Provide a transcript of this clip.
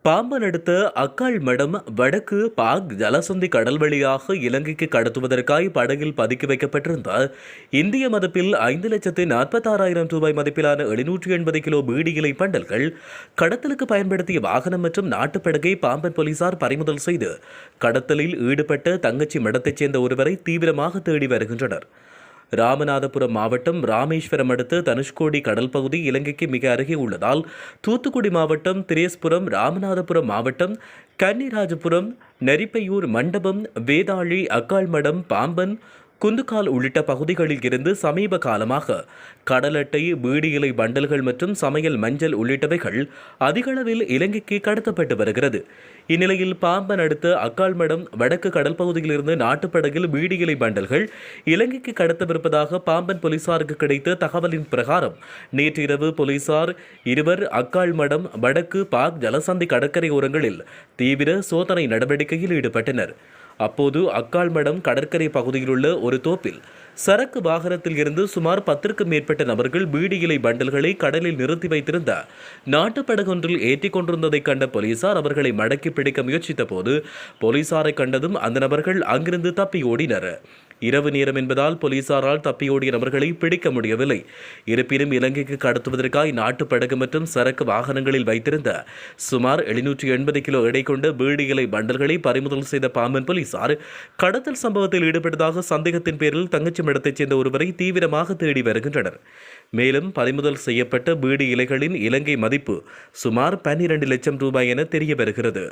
பாம்பன் அடுத்த அக்காள் மடம் வடக்கு பாக் ஜலசந்தி கடல் வழியாக இலங்கைக்கு கடத்துவதற்காய் படகில் பதுக்கி வைக்கப்பட்டிருந்த இந்திய மதிப்பில் 5,46,000 ரூபாய் மதிப்பிலான 780 கிலோ பீடி இலை பண்டல்கள், கடத்தலுக்கு பயன்படுத்திய வாகனம் மற்றும் நாட்டுப்படகை பாம்பன் போலீசார் பறிமுதல் செய்து கடத்தலில் ஈடுபட்ட தங்கச்சி மடத்தைச் சேர்ந்த ஒருவரை தீவிரமாக தேடி வருகின்றனர். ராமநாதபுரம் மாவட்டம் ராமேஸ்வரம் அடுத்த தனுஷ்கோடி கடல் பகுதி இலங்கைக்கு மிக அருகே உள்ளதால் தூத்துக்குடி மாவட்டம் திரேஸ்புரம், ராமநாதபுரம் மாவட்டம் கன்னிராஜபுரம், நெரிப்பையூர், மண்டபம், வேதாளி, அக்காள்மடம், பாம்பன், குந்துக்கால் உள்ளிட்ட பகுதிகளில் இருந்து சமீப காலமாக கடல் அட்டை, பீடி இலை பண்டல்கள் மற்றும் சமையல் மஞ்சள் உள்ளிட்டவைகள் அதிகளவில் இலங்கைக்கு கடத்தப்பட்டு வருகிறது. இந்நிலையில் பாம்பன் அடுத்த அக்காள்மடம் வடக்கு கடல் பகுதியிலிருந்து நாட்டுப்படகில் பீடி இலை பண்டல்கள் இலங்கைக்கு கடத்தவிருப்பதாக பாம்பன் போலீசாருக்கு கிடைத்த தகவலின் பிரகாரம் நேற்று இரவு போலீசார் இருவர் அக்காள்மடம் வடக்கு பாக் ஜலசந்தி கடற்கரை ஓரங்களில் தீவிர சோதனை நடவடிக்கையில் ஈடுபட்டனர். அப்போது அக்காள்மடம் கடற்கரை பகுதியில் உள்ள ஒரு தோப்பில் சரக்கு வாகனத்தில் இருந்து சுமார் 10க்கும் மேற்பட்ட நபர்கள் பீடி இலை பண்டல்களை கடலில் நிறுத்தி வைத்திருந்த நாட்டுப்படகொன்றில் ஏற்றிக் கொண்டிருந்ததை கண்ட போலீசார் அவர்களை மடக்கி பிடிக்க முயற்சித்த போது போலீசாரை கண்டதும் அந்த நபர்கள் அங்கிருந்து தப்பி ஓடினர். இரவு நேரம் என்பதால் போலீசாரால் தப்பியோடிய நபர்களை பிடிக்க முடியவில்லை. இருப்பினும் இலங்கைக்கு கடத்துவதற்காய் நாட்டுப்படகு மற்றும் சரக்கு வாகனங்களில் வைத்திருந்த சுமார் 780 கிலோ எடை கொண்ட பீடி இலை பண்டல்களை பறிமுதல் செய்த பாம்பன் போலீசார் கடத்தல் சம்பவத்தில் ஈடுபட்டதாக சந்தேகத்தின் பேரில் தங்கச்சி மடத்தைச் சேர்ந்த ஒருவரை தீவிரமாக தேடி வருகின்றனர். மேலும் பறிமுதல் செய்யப்பட்ட பீடி இலைகளின் இலங்கை மதிப்பு சுமார் 12 லட்சம் ரூபாய் என தெரிய வருகிறது.